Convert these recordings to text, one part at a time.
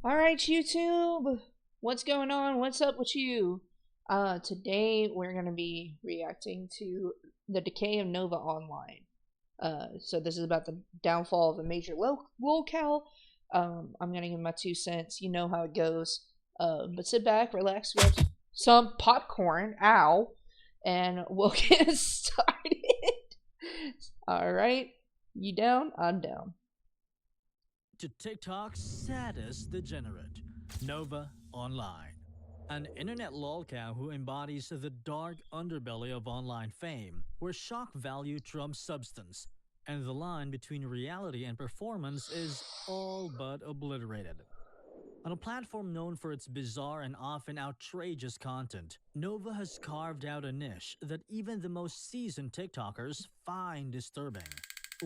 Alright, YouTube! What's going on? What's up with you? Today we're gonna be reacting to the Decay of Nova Online. So this is about the downfall of a major locale. I'm gonna give my 2 cents, you know how it goes. But sit back, relax, grab some popcorn, ow, and we'll get started. Alright, you down? I'm down. To TikTok's saddest degenerate, Nova Online. An internet lolcow who embodies the dark underbelly of online fame, where shock value trumps substance, and the line between reality and performance is all but obliterated. On a platform known for its bizarre and often outrageous content, Nova has carved out a niche that even the most seasoned TikTokers find disturbing.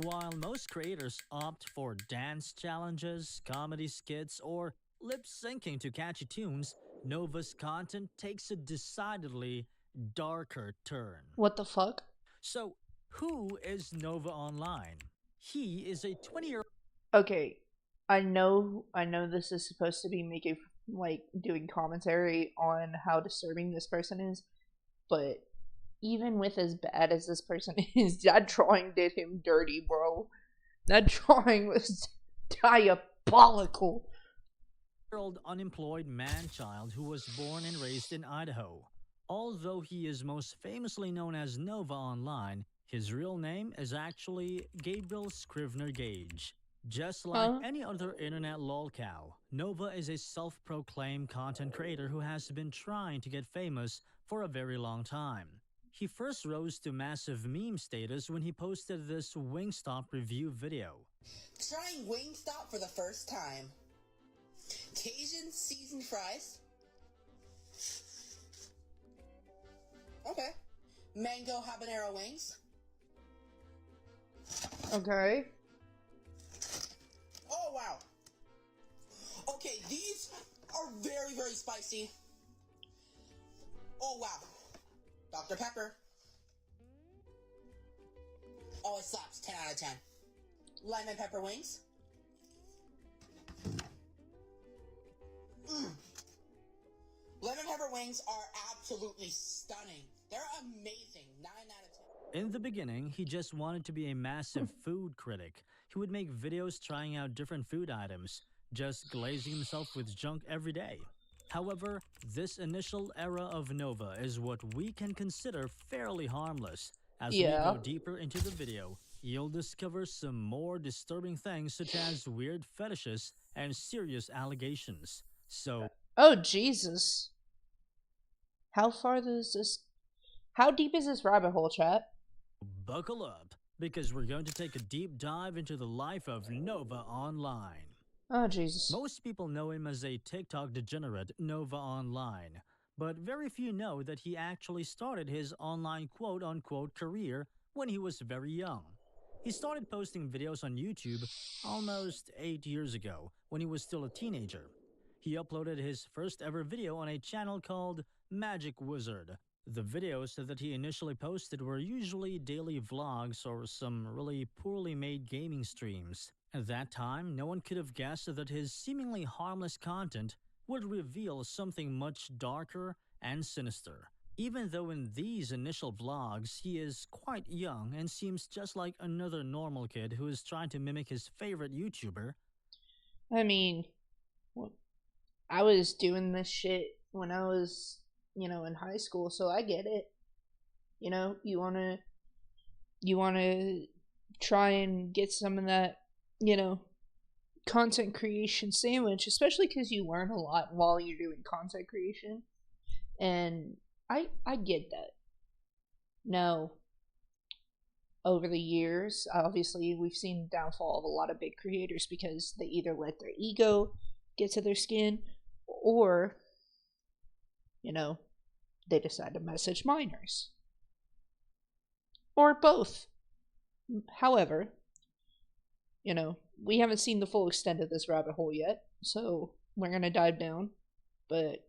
While most creators opt for dance challenges, comedy skits, or lip syncing to catchy tunes, Nova's content takes a decidedly darker turn. What the fuck? So, who is Nova Online? He is a 20-year-old. Okay, I know this is supposed to be making doing commentary on how disturbing this person is, but even with as bad as this person is, that drawing did him dirty, bro. That drawing was diabolical. Unemployed man-child who was born and raised in Idaho. Although he is most famously known as Nova Online, his real name is actually Gabriel Scrivener Gage. Just like any other internet lolcow, Nova is a self-proclaimed content creator who has been trying to get famous for a very long time. He first rose to massive meme status when he posted this Wingstop review video. Trying Wingstop for the first time. Cajun seasoned fries. Okay. Mango habanero wings. Okay. Oh, wow. Okay, these are very, very spicy. Oh, wow. Dr. Pepper. Oh, it slaps. 10 out of 10. Lemon pepper wings. Lemon pepper wings are absolutely stunning. They're amazing. 9 out of 10. In the beginning, he just wanted to be a massive food critic. He would make videos trying out different food items, just glazing himself with junk every day. However, this initial era of Nova is what we can consider fairly harmless. As we go deeper into the video, you'll discover some more disturbing things such as weird fetishes and serious allegations. So, oh Jesus. How deep is this rabbit hole, chat? buckle up, because we're going to take a deep dive into the life of Nova Online. Oh Jesus. Most people know him as a TikTok degenerate, Nova Online, but very few know that he actually started his online quote-unquote career when he was very young. He started posting videos on YouTube almost 8 years ago, when he was still a teenager. He uploaded his first ever video on a channel called Magic Wizard. The videos that he initially posted were usually daily vlogs or some really poorly made gaming streams. At that time, no one could have guessed that his seemingly harmless content would reveal something much darker and sinister. Even though in these initial vlogs he is quite young and seems just like another normal kid who is trying to mimic his favorite YouTuber. I mean, I was doing this shit when I was, in high school, so I get it. You wanna try and get some of that, content creation sandwich, especially because you learn a lot while you're doing content creation. And I get that. Now, over the years, obviously, we've seen the downfall of a lot of big creators because they either let their ego get to their skin, or, they decide to message minors. Or both. However, we haven't seen the full extent of this rabbit hole yet, so we're going to dive down, but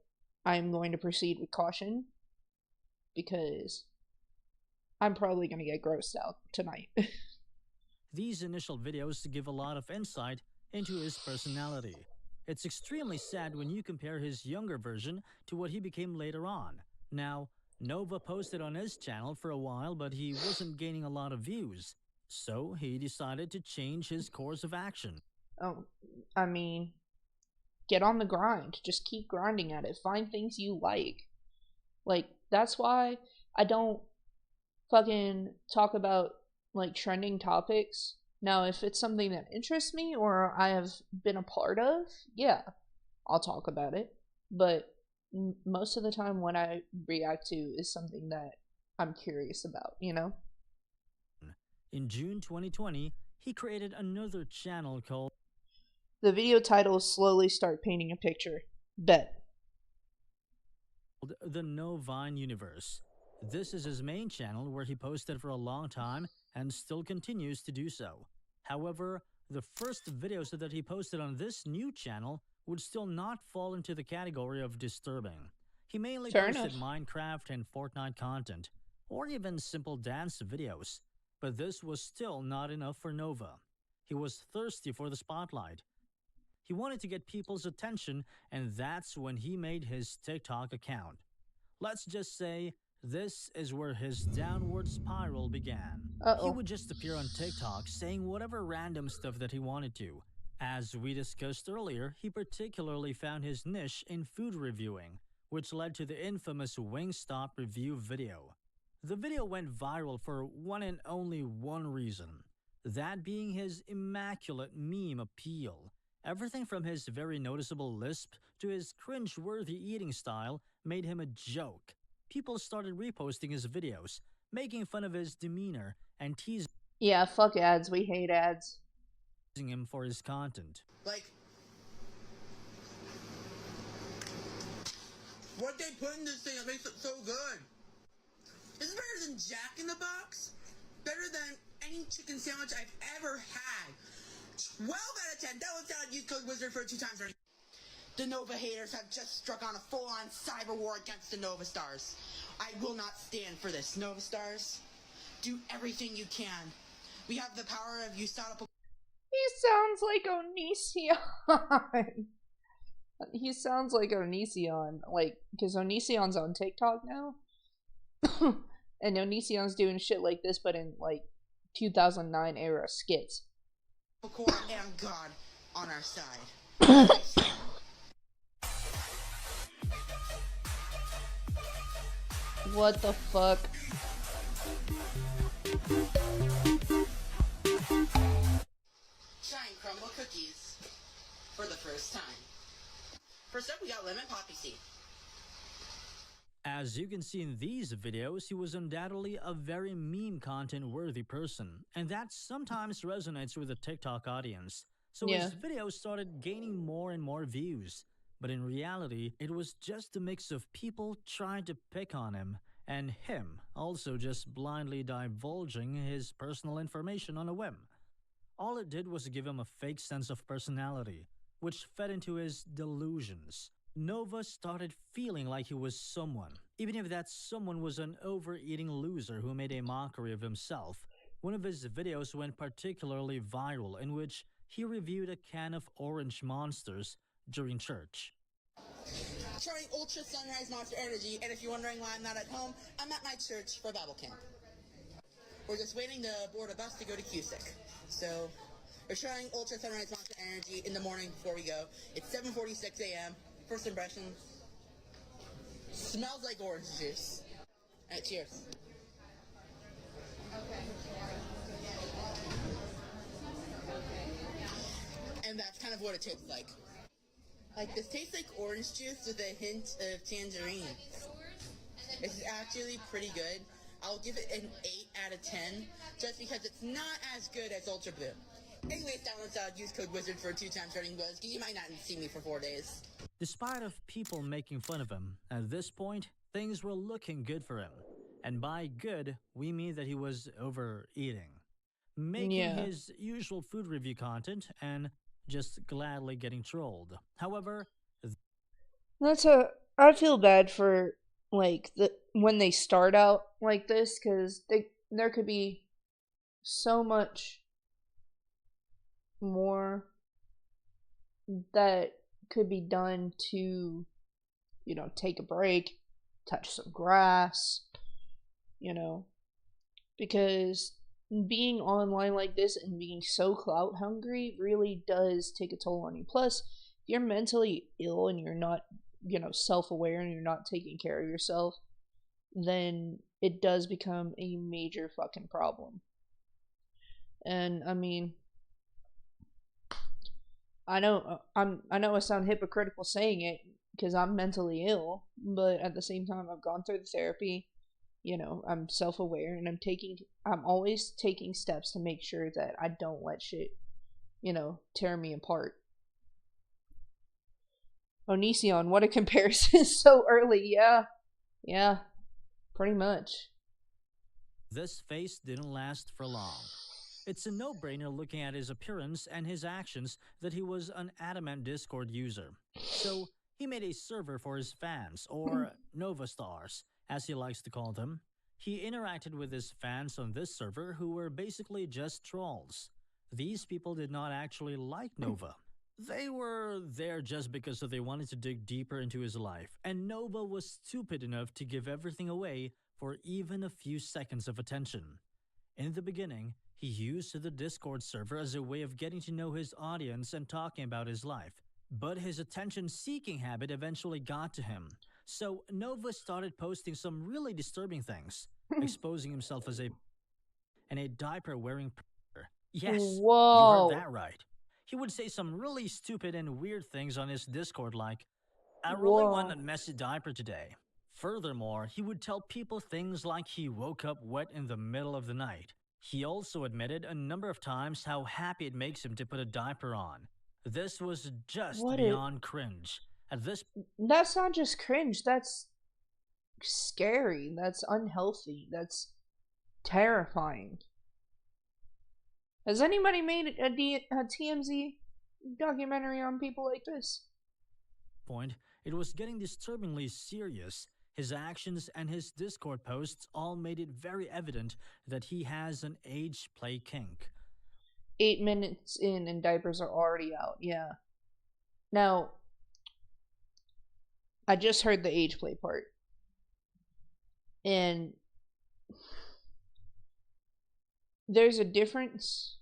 I'm going to proceed with caution, because I'm probably going to get grossed out tonight. These initial videos give a lot of insight into his personality. It's extremely sad when you compare his younger version to what he became later on. Now, Nova posted on his channel for a while, but he wasn't gaining a lot of views, so he decided to change his course of action. Oh, I mean, get on the grind. Just keep grinding at it. Find things you like. Like, that's why I don't fucking talk about, like, trending topics. Now, if it's something that interests me or I have been a part of, yeah, I'll talk about it. But most of the time, what I react to is something that I'm curious about, you know? In June 2020, he created another channel called The video titles slowly start painting a picture. Bet. The No Vine Universe. This is his main channel where he posted for a long time and still continues to do so. However, the first videos that he posted on this new channel would still not fall into the category of disturbing. He mainly Fair posted enough. Minecraft and Fortnite content, or even simple dance videos. But this was still not enough for Nova. He was thirsty for the spotlight. He wanted to get people's attention, and that's when he made his TikTok account. Let's just say this is where his downward spiral began. He Uh-oh. would just appear on TikTok saying whatever random stuff that he wanted to. As we discussed earlier, he particularly found his niche in food reviewing, which led to the infamous Wingstop review video. The video went viral for one and only one reason, that being his immaculate meme appeal. Everything from his very noticeable lisp to his cringe-worthy eating style made him a joke. People started reposting his videos, making fun of his demeanor, and teasing Yeah, fuck ads. We hate ads. him for his content. Like, what they put in this thing that makes it so good? This is better than Jack in the Box. Better than any chicken sandwich I've ever had. 12 out of 10. That was out use code wizard for 2 times already. The Nova haters have just struck on a full-on cyber war against the Nova Stars. I will not stand for this. Nova Stars, do everything you can. We have the power of USADA. He sounds like Onision. He sounds like Onision. Like, because Onision's on TikTok now. And Onision's doing shit like this, but in, like, 2009 era skits. Core and God on our side. What the fuck? Trying crumble cookies for the first time. First up, we got lemon poppy seed. As you can see in these videos, he was undoubtedly a very meme content worthy person, and that sometimes resonates with the TikTok audience. So Yeah. his videos started gaining more and more views. But in reality, it was just a mix of people trying to pick on him, and him also just blindly divulging his personal information on a whim. All it did was give him a fake sense of personality, which fed into his delusions. Nova started feeling like he was someone, even if that someone was an overeating loser who made a mockery of himself. One of his videos went particularly viral, in which he reviewed a can of orange monsters during church. Trying Ultra Sunrise Monster Energy, and if you're wondering why I'm not at home, I'm at my church for Bible camp. We're just waiting to board a bus to go to Cusick. So, we're trying Ultra Sunrise Monster Energy in the morning before we go. It's 7:46 a.m. First impression, smells like orange juice. Alright, cheers. And that's kind of what it tastes like. Like, this tastes like orange juice with a hint of tangerine. It's actually pretty good. I'll give it an 8 out of 10, just because it's not as good as Ultra Blue. Anyways, download use code WIZARD for 2 times running buzz. You might not see me for 4 days. Despite of people making fun of him, at this point, things were looking good for him. And by good, we mean that he was overeating, making his usual food review content and just gladly getting trolled. However, I feel bad for, like, when they start out like this, because there could be so much more that could be done to, take a break, touch some grass, you know, because being online like this and being so clout hungry really does take a toll on you. Plus, if you're mentally ill and you're not, self aware and you're not taking care of yourself, then it does become a major fucking problem. And I mean, I know I sound hypocritical saying it because I'm mentally ill, but at the same time I've gone through the therapy. I'm self-aware and I'm always taking steps to make sure that I don't let shit, tear me apart. Onision, what a comparison so early. Yeah, pretty much. This phase didn't last for long. It's a no-brainer looking at his appearance and his actions that he was an adamant Discord user. So he made a server for his fans, or Nova Stars, as he likes to call them. He interacted with his fans on this server who were basically just trolls. These people did not actually like Nova. They were there just because they wanted to dig deeper into his life, and Nova was stupid enough to give everything away for even a few seconds of attention. In the beginning, he used the Discord server as a way of getting to know his audience and talking about his life. But his attention-seeking habit eventually got to him. So Nova started posting some really disturbing things, exposing himself as a diaper-wearing predator. Yes, you heard Whoa. that right. He would say some really stupid and weird things on his Discord like, I really Whoa. want a messy diaper today. Furthermore, he would tell people things like he woke up wet in the middle of the night. He also admitted a number of times how happy it makes him to put a diaper on. This was just What beyond cringe. At this That's not just cringe, that's scary. That's unhealthy. That's terrifying. Has anybody made a TMZ documentary on people like this? point, it was getting disturbingly serious. His actions and his Discord posts all made it very evident that he has an age play kink. 8 minutes in and diapers are already out. Yeah. Now, I just heard the age play part. And there's a difference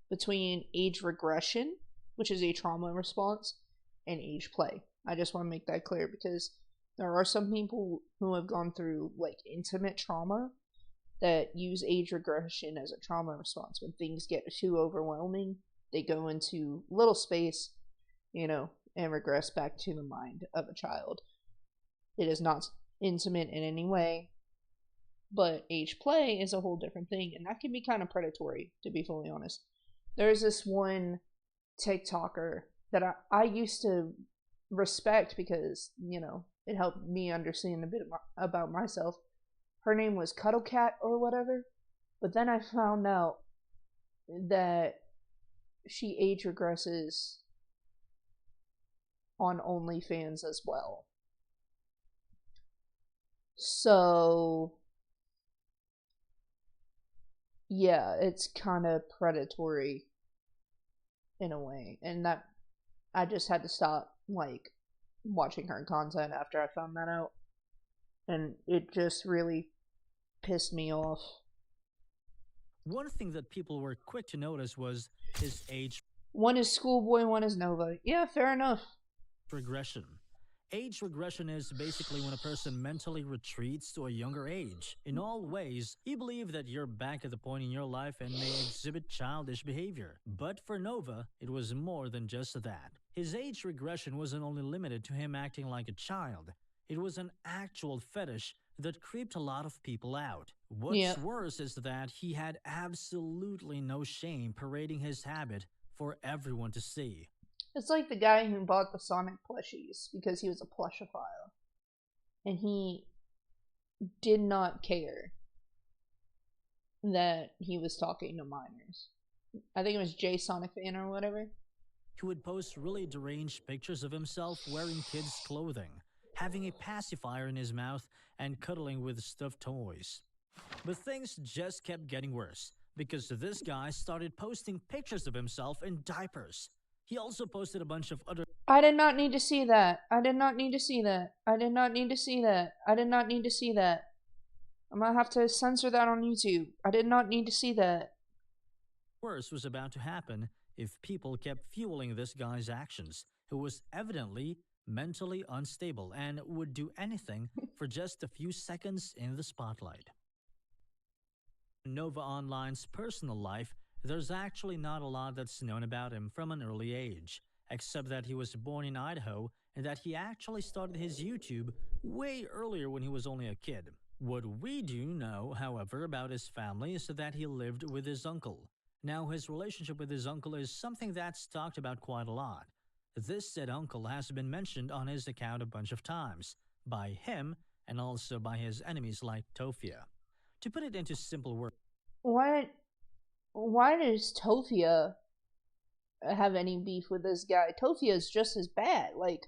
between age regression, which is a trauma response, and age play. I just want to make that clear because there are some people who have gone through like intimate trauma that use age regression as a trauma response. When things get too overwhelming, they go into little space, and regress back to the mind of a child. It is not intimate in any way, but age play is a whole different thing, and that can be kind of predatory, to be fully honest. There's this one TikToker that I used to respect because, it helped me understand a bit about myself. Her name was Cuddle Cat or whatever, but then I found out that she age regresses on OnlyFans as well. So, yeah, it's kind of predatory in a way, and that I just had to stop like watching her content after I found that out, and it just really pissed me off. One thing that people were quick to notice was his age One is Schoolboy, one is Nova. Yeah, fair enough. regression. Age regression is basically when a person mentally retreats to a younger age. In all ways, you believe that you're back at the point in your life and may exhibit childish behavior. But for Nova, it was more than just that. His age regression wasn't only limited to him acting like a child. It was an actual fetish that creeped a lot of people out. What's worse is that he had absolutely no shame parading his habit for everyone to see. It's like the guy who bought the Sonic plushies because he was a plushophile. And he did not care that he was talking to minors. I think it was Jay Sonic Fan or whatever. He would post really deranged pictures of himself wearing kids' clothing, having a pacifier in his mouth, and cuddling with stuffed toys. But things just kept getting worse, because this guy started posting pictures of himself in diapers. He also posted a bunch of other I did not need to see that. I did not need to see that. I did not need to see that. I did not need to see that. I'm gonna have to censor that on YouTube. I did not need to see that. Worse was about to happen if people kept fueling this guy's actions, who was evidently mentally unstable and would do anything for just a few seconds in the spotlight. Nova Online's personal life, there's actually not a lot that's known about him from an early age, except that he was born in Idaho and that he actually started his YouTube way earlier when he was only a kid. What we do know, however, about his family is that he lived with his uncle. Now, his relationship with his uncle is something that's talked about quite a lot. This said uncle has been mentioned on his account a bunch of times, by him and also by his enemies like Tofia. To put it into simple words, Why does Tofia have any beef with this guy? Tofia is just as bad. Like,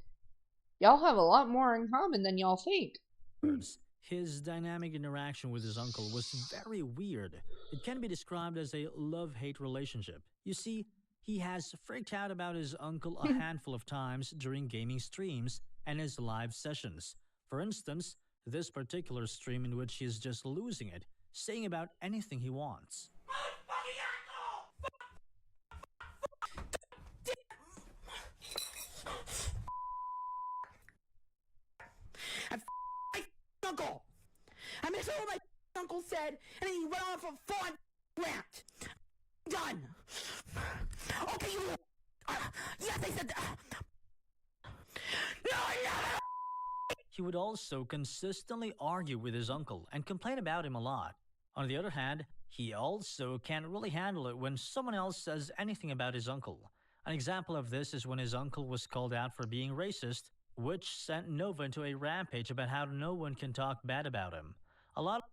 y'all have a lot more in common than y'all think. his dynamic interaction with his uncle was very weird. It can be described as a love-hate relationship. You see, he has freaked out about his uncle a handful of times during gaming streams and his live sessions. For instance, this particular stream in which he's just losing it, saying about anything he wants. Uncle. I mean, that's all my uncle said, and then he went on for a full rant. Done. Okay, you. Yes, I said. No, no. He would also consistently argue with his uncle and complain about him a lot. On the other hand, he also can't really handle it when someone else says anything about his uncle. An example of this is when his uncle was called out for being racist, which sent Nova into a rampage about how no one can talk bad about him. A lot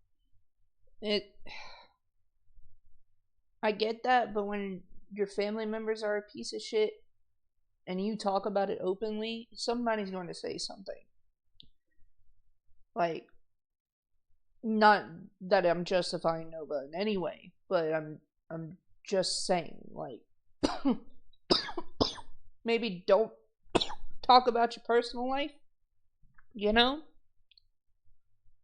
I get that, but when your family members are a piece of shit and you talk about it openly, somebody's going to say something. Like, not that I'm justifying Nova in any way, but I'm just saying, like, maybe don't talk about your personal life, you know?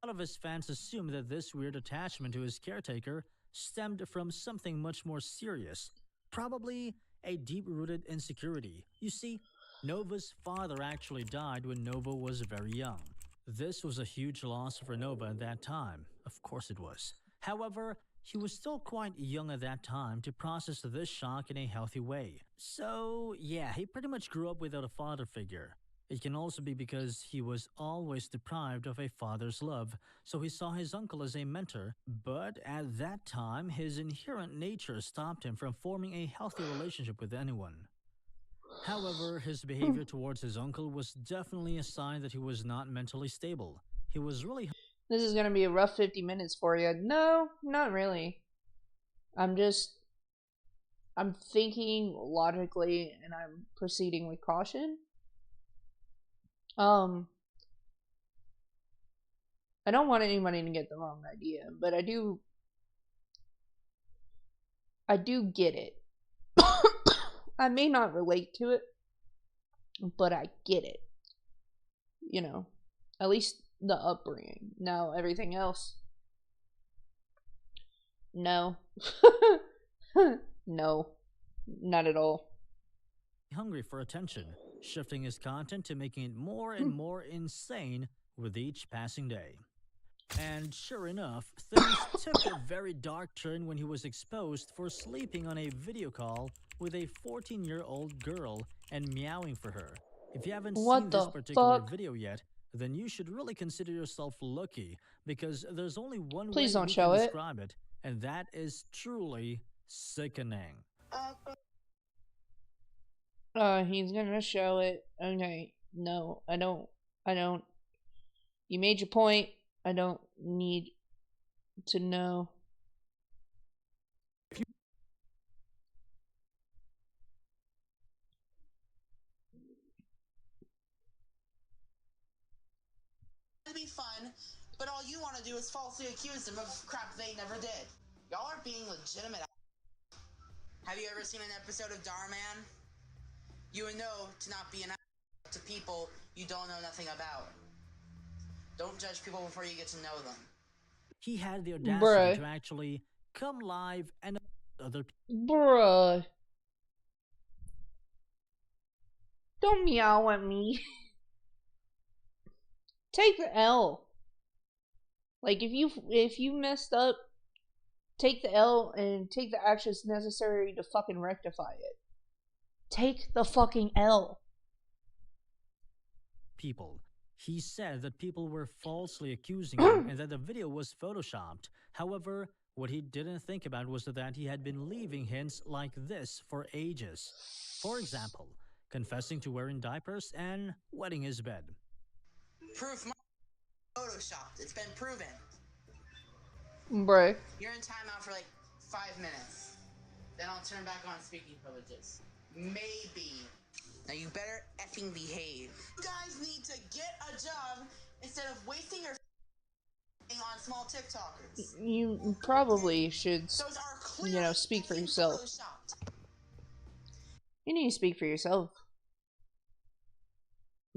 A lot of his fans assume that this weird attachment to his caretaker stemmed from something much more serious, probably a deep-rooted insecurity. You see, Nova's father actually died when Nova was very young. This was a huge loss for Nova at that time. Of course it was. However, he was still quite young at that time to process this shock in a healthy way. So, yeah, he pretty much grew up without a father figure. It can also be because he was always deprived of a father's love, so he saw his uncle as a mentor, but at that time, his inherent nature stopped him from forming a healthy relationship with anyone. However, his behavior towards his uncle was definitely a sign that he was not mentally stable. He was really This is gonna be a rough 50 minutes for you. No, not really. I'm thinking logically and I'm proceeding with caution. I don't want anybody to get the wrong idea, but I do get it. I may not relate to it, but I get it. You know, at least the upbringing. Now, everything else, no. No, not at all. hungry for attention, shifting his content to making it more and more insane with each passing day. And sure enough, things took a very dark turn when he was exposed for sleeping on a video call with a 14-year-old girl and meowing for her. If you haven't What seen this the particular fuck? video yet, then you should really consider yourself lucky because there's only one Please way don't we show can it. describe it, and that is truly sickening. He's gonna show it. Okay, no, I don't. You made your point. I don't need to know. To be fun, but all you want to do is falsely accuse them of crap they never did. Y'all aren't being legitimate. Have you ever seen an episode of Darman? You would know to not be an to people you don't know nothing about. Don't judge people before you get to know them. He had the audacity Bruh. to actually come live and other Bruh. Don't meow at me. Take the L. Like, if you messed up, take the L and take the actions necessary to fucking rectify it. Take the fucking L. people. He said that people were falsely accusing him and that the video was photoshopped. However, what he didn't think about was that he had been leaving hints like this for ages. For example, confessing to wearing diapers and wetting his bed. Proof my photoshopped. It's been proven. Bruh. You're in timeout for like 5 minutes. Then I'll turn back on speaking privileges. Maybe. Now you better effing behave. You guys need to get a job instead of wasting your on small TikTokers. You probably should, Those are clearly speak for effing yourself. photoshopped. You need to speak for yourself.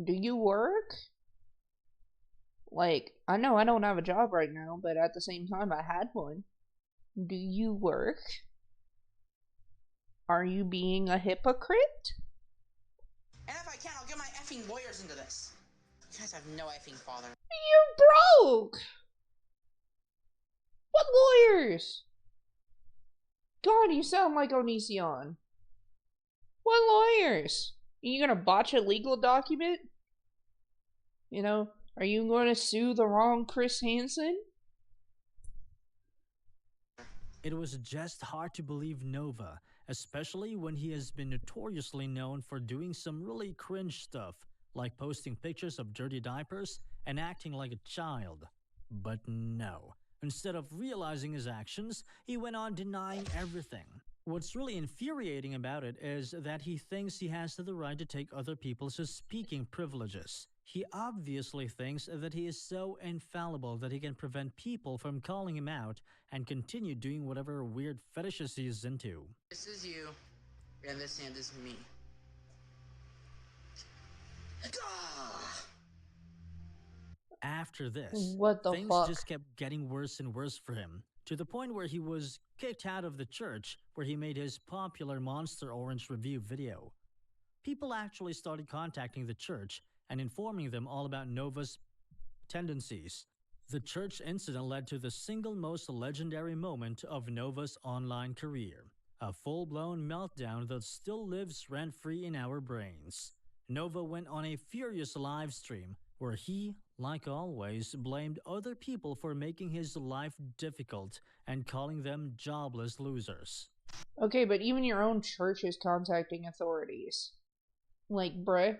Do you work? Like, I know I don't have a job right now, but at the same time, I had one. Do you work? Are you being a hypocrite? And if I can, I'll get my effing lawyers into this. You guys have no effing father. You're broke! What lawyers? God, you sound like Onision. What lawyers? Are you gonna botch a legal document? Are you gonna sue the wrong Chris Hansen? It was just hard to believe Nova, especially when he has been notoriously known for doing some really cringe stuff, like posting pictures of dirty diapers and acting like a child. But no. Instead of realizing his actions, he went on denying everything. What's really infuriating about it is that he thinks he has the right to take other people's speaking privileges. He obviously thinks that he is so infallible that he can prevent people from calling him out and continue doing whatever weird fetishes he is into. This is you, and this hand is me. After this, What the things fuck? just kept getting worse and worse for him, to the point where he was kicked out of the church where he made his popular Monster Orange review video. People actually started contacting the church and informing them all about Nova's tendencies. The church incident led to the single most legendary moment of Nova's online career, a full-blown meltdown that still lives rent-free in our brains. Nova went on a furious live stream where he, like always, blamed other people for making his life difficult and calling them jobless losers. Okay, but even your own church is contacting authorities. Like, bruh,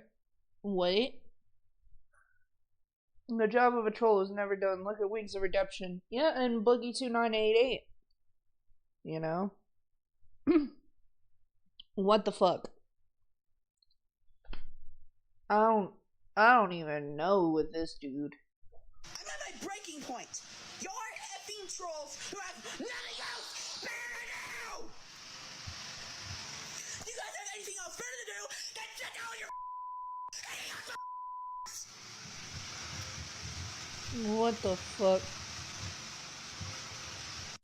what? The job of a troll is never done. Look at Wings of Redemption. Yeah, and Boogie 2988. What the fuck? I don't even know with this dude. I'm at my breaking point. You're effing trolls who have nothing else better to do. You guys have anything else better to do than check out your What the fuck?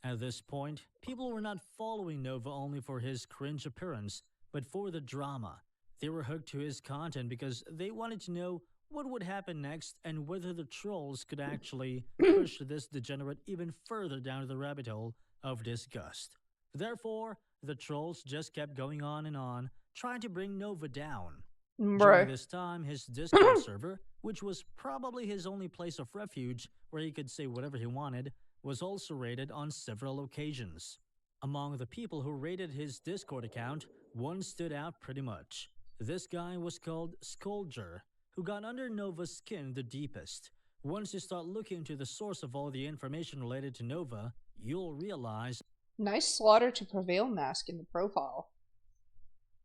At this point, people were not following Nova only for his cringe appearance, but for the drama. They were hooked to his content because they wanted to know what would happen next and whether the trolls could actually push this degenerate even further down the rabbit hole of disgust. Therefore, the trolls just kept going on and on, trying to bring Nova down. During this time, his Discord server, which was probably his only place of refuge where he could say whatever he wanted, was also raided on several occasions. Among the people who raided his Discord account, one stood out pretty much. This guy was called Scoldger, who got under Nova's skin the deepest. Once you start looking into the source of all the information related to Nova, you'll realize Nice Slaughter to Prevail mask in the profile.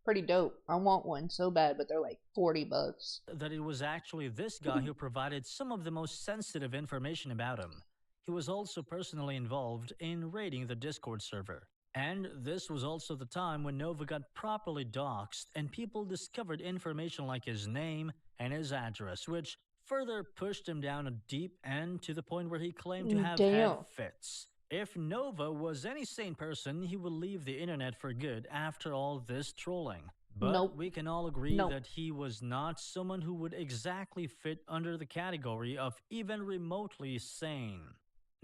Pretty dope. I want one so bad, but they're like $40. that it was actually this guy who provided some of the most sensitive information about him. He was also personally involved in raiding the Discord server. And this was also the time when Nova got properly doxxed and people discovered information like his name and his address, which further pushed him down a deep end to the point where he claimed to have had Damn. fits. If Nova was any sane person, he would leave the internet for good after all this trolling. But Nope. we can all agree Nope. that he was not someone who would exactly fit under the category of even remotely sane.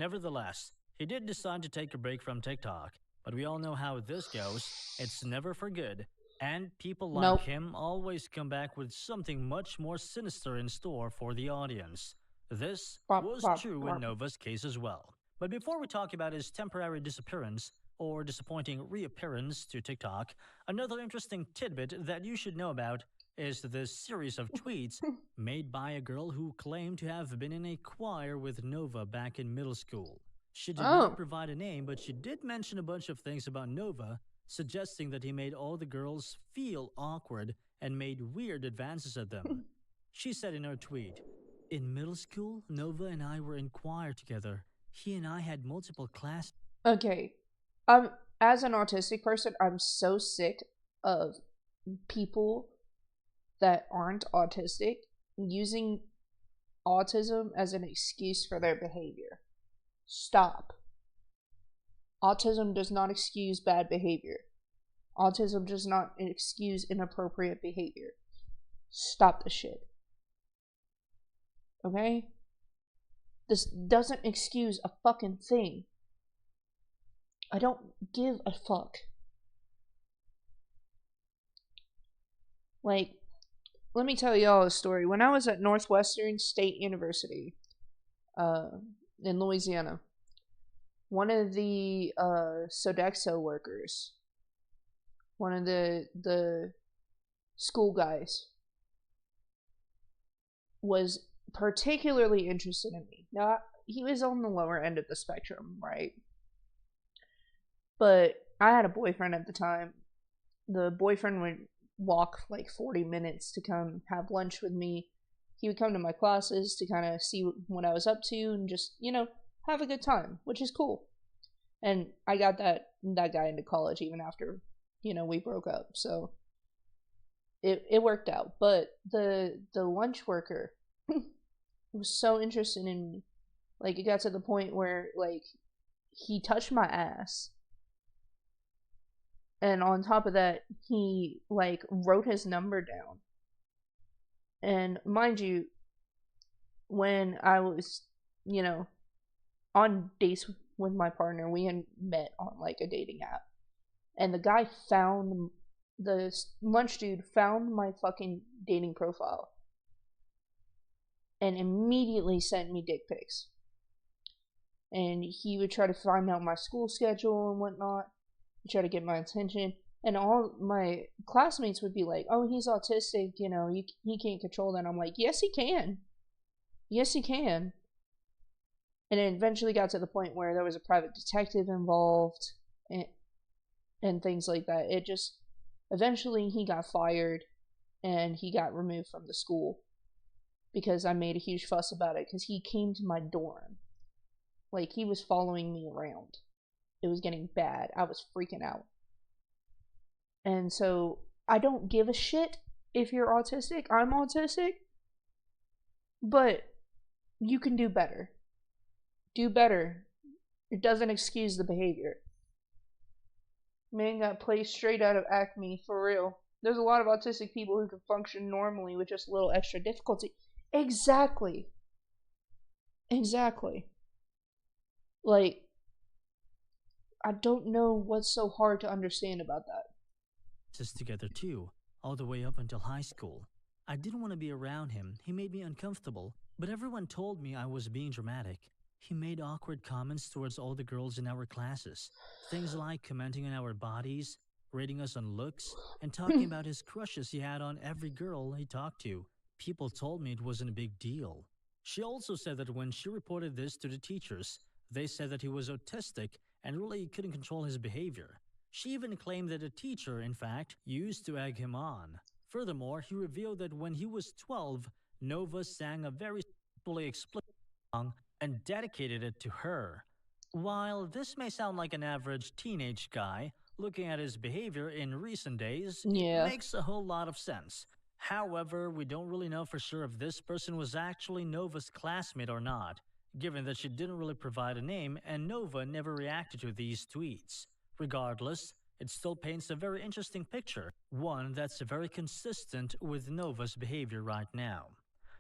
Nevertheless, he did decide to take a break from TikTok, but we all know how this goes. It's never for good, and people like Nope. him always come back with something much more sinister in store for the audience. This Bop, was bop, true in bop. Nova's case as well. But before we talk about his temporary disappearance or disappointing reappearance to TikTok, another interesting tidbit that you should know about is this series of tweets made by a girl who claimed to have been in a choir with Nova back in middle school. She did not Oh. provide a name, but she did mention a bunch of things about Nova, suggesting that he made all the girls feel awkward and made weird advances at them. She said in her tweet, "In middle school, Nova and I were in choir together. He and I had multiple classes." Okay. As an autistic person, I'm so sick of people that aren't autistic using autism as an excuse for their behavior. Stop. Autism does not excuse bad behavior. Autism does not excuse inappropriate behavior. Stop the shit. Okay? This doesn't excuse a fucking thing. I don't give a fuck. Like, let me tell y'all a story. When I was at Northwestern State University, in Louisiana, one of the Sodexo workers, one of the school guys, was particularly interested in me. Now, he was on the lower end of the spectrum, right? But I had a boyfriend at the time. The boyfriend would walk like 40 minutes to come have lunch with me. He would come to my classes to kind of see what I was up to and just, have a good time, which is cool. And I got that guy into college even after, we broke up. So it worked out. But the lunch worker was so interested in me. Like, it got to the point where, like, he touched my ass. And on top of that, he, like, wrote his number down. And mind you, when I was, on dates with my partner, we had met on, like, a dating app. And the lunch dude found my fucking dating profile. And immediately sent me dick pics. And he would try to find out my school schedule and whatnot. Try to get my attention, and all my classmates would be like, "Oh, he's autistic, he can't control that." I'm like, "Yes, he can. Yes, he can." And it eventually got to the point where there was a private detective involved, and things like that. It just eventually he got fired, and he got removed from the school because I made a huge fuss about it. Because he came to my dorm, like he was following me around. It was getting bad. I was freaking out. And so I don't give a shit if you're autistic. I'm autistic. But you can do better. Do better. It doesn't excuse the behavior. Man got placed straight out of Acme, for real. There's a lot of autistic people who can function normally with just a little extra difficulty. Exactly. Exactly. Like, I don't know what's so hard to understand about that. Together too, all the way up until high school. I didn't want to be around him. He made me uncomfortable, but everyone told me I was being dramatic. He made awkward comments towards all the girls in our classes. Things like commenting on our bodies, rating us on looks, and talking about his crushes he had on every girl he talked to. People told me it wasn't a big deal. She also said that when she reported this to the teachers, they said that he was autistic and really couldn't control his behavior. She even claimed that a teacher, in fact, used to egg him on. Furthermore, he revealed that when he was 12, Nova sang a very sexually explicit song and dedicated it to her. While this may sound like an average teenage guy, looking at his behavior in recent days, it Yeah. makes a whole lot of sense. However, we don't really know for sure if this person was actually Nova's classmate or not, given that she didn't really provide a name and Nova never reacted to these tweets. Regardless, it still paints a very interesting picture, one that's very consistent with Nova's behavior right now.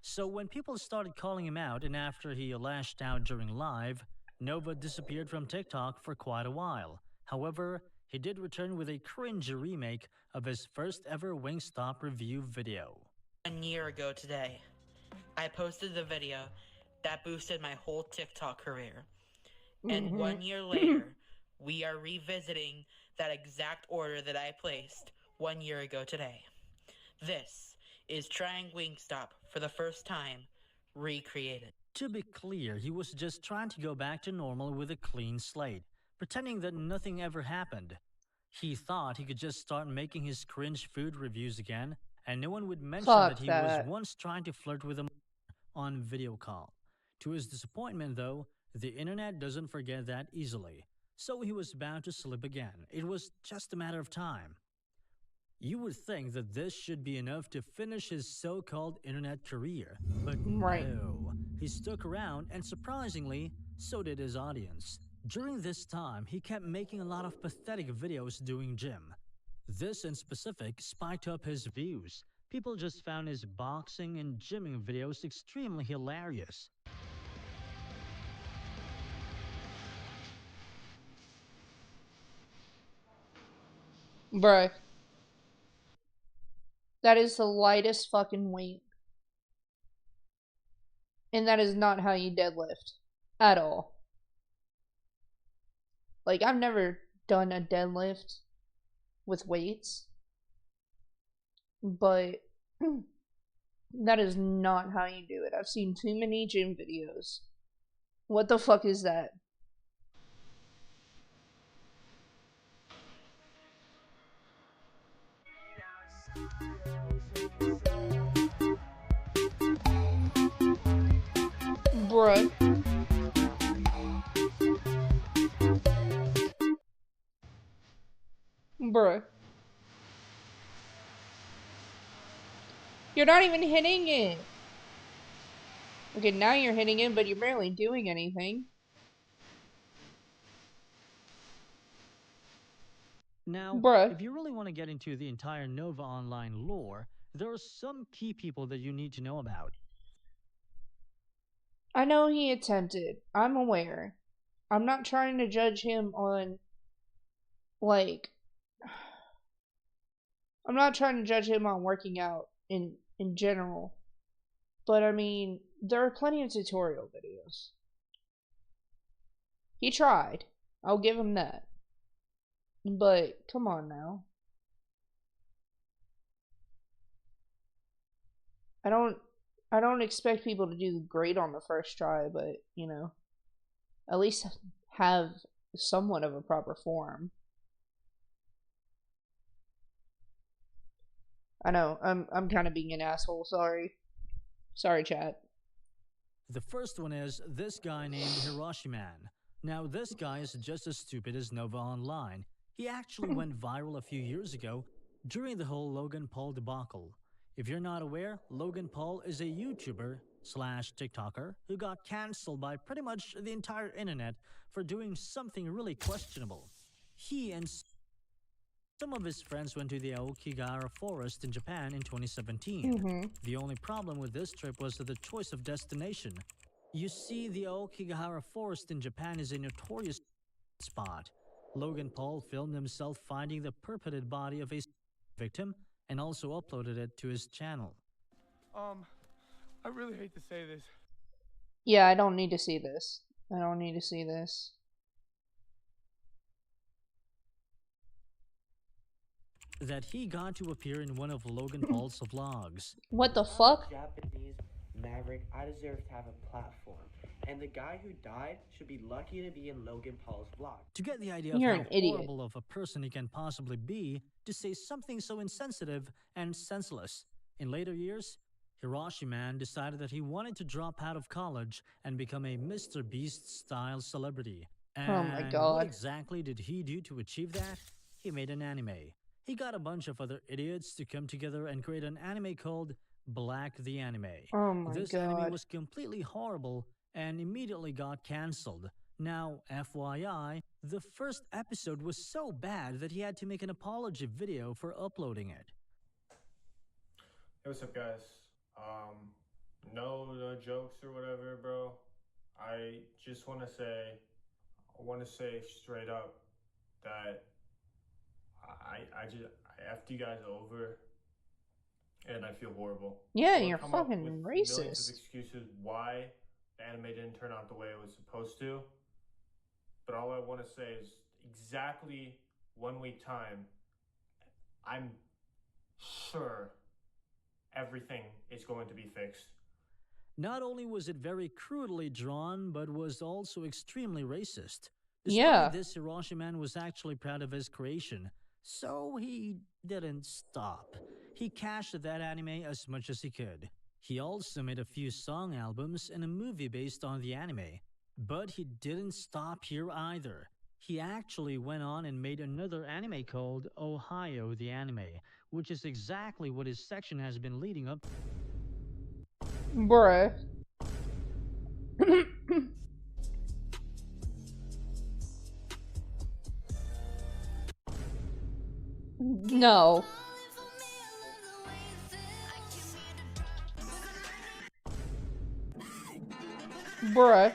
So when people started calling him out and after he lashed out during live, Nova disappeared from TikTok for quite a while. However, he did return with a cringe remake of his first ever Wingstop review video. 1 year ago today, I posted the video that boosted my whole TikTok career. And 1 year later, we are revisiting that exact order that I placed 1 year ago today. This is trying Wingstop for the first time, recreated. To be clear, he was just trying to go back to normal with a clean slate, pretending that nothing ever happened. He thought he could just start making his cringe food reviews again, and no one would mention Fuck that he was that. once trying to flirt with a on video call. To his disappointment, though, the internet doesn't forget that easily, so he was bound to slip again. It was just a matter of time. You would think that this should be enough to finish his so-called internet career, but Right. no. He stuck around, and surprisingly, so did his audience. During this time, he kept making a lot of pathetic videos doing gym. This in specific spiked up his views. People just found his boxing and gymming videos extremely hilarious. Bruh. That is the lightest fucking weight. And that is not how you deadlift. At all. Like, I've never done a deadlift with weights. But that is not how you do it. I've seen too many gym videos. What the fuck is that? Bruh. Bruh. You're not even hitting it. Okay, now you're hitting it, but you're barely doing anything. Now, Bruh. if you really want to get into the entire Nova Online lore, there are some key people that you need to know about. I know he attempted. I'm aware. I'm not trying to judge him on, like, I'm not trying to judge him on working out in general. But I mean, there are plenty of tutorial videos. He tried. I'll give him that. But come on now. I don't expect people to do great on the first try, but you know, at least have somewhat of a proper form. I know, I'm kind of being an asshole, sorry chat. The first one is this guy named Hiroshiman. Now, this guy is just as stupid as Nova Online. He actually went viral a few years ago during the whole Logan Paul debacle. If you're not aware, Logan Paul is a YouTuber slash TikToker who got cancelled by pretty much the entire internet for doing something really questionable. He and some of his friends went to the Aokigahara forest in Japan in 2017. The only problem with this trip was the choice of destination. You see, the Aokigahara forest in Japan is a notorious spot. Logan Paul filmed himself finding the purported body of a victim and also uploaded it to his channel. I really hate to say this. Yeah, I don't need to see this. I don't need to see this. That he got to appear in one of Logan Paul's vlogs. What the fuck? Japanese maverick, I deserve to have a platform. And the guy who died should be lucky to be in Logan Paul's vlog. To get the idea of You're how an idiot. horrible of a person he can possibly be to say something so insensitive and senseless. In later years, Hiroshiman decided that he wanted to drop out of college and become a Mr. Beast-style celebrity. Oh my And what god. exactly did he do to achieve that? He made an anime. He got a bunch of other idiots to come together and create an anime called Black the Anime. Oh my This anime god. was completely horrible and immediately got cancelled. Now, FYI, the first episode was so bad that he had to make an apology video for uploading it. Hey, what's up, guys? No jokes or whatever, bro. I just want to say, straight up that I effed you guys over, and I feel horrible. Yeah, I would you're come up with fucking millions of racist. excuses why the anime didn't turn out the way it was supposed to, but all I want to say is exactly 1 week time, I'm sure everything is going to be fixed. Not only was it very crudely drawn, but was also extremely racist. Yeah. Despite this, Hiroshi Man was actually proud of his creation, so he didn't stop. He cashed that anime as much as he could. He also made a few song albums and a movie based on the anime. But he didn't stop here either. He actually went on and made another anime called Ohio the Anime, which is exactly what his section has been leading up to. Bruh. No. Bruh.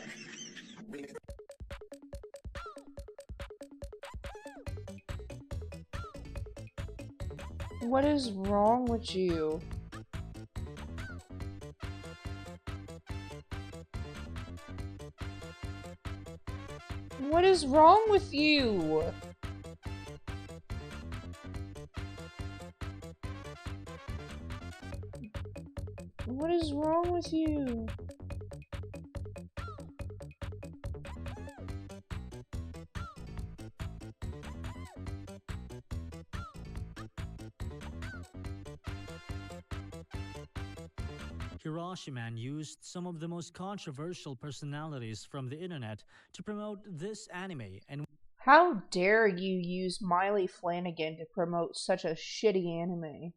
What is wrong with you? What is wrong with you? What is wrong with you? Hiroshi Man used some of the most controversial personalities from the internet to promote this anime, and How dare you use Miley Flanagan to promote such a shitty anime?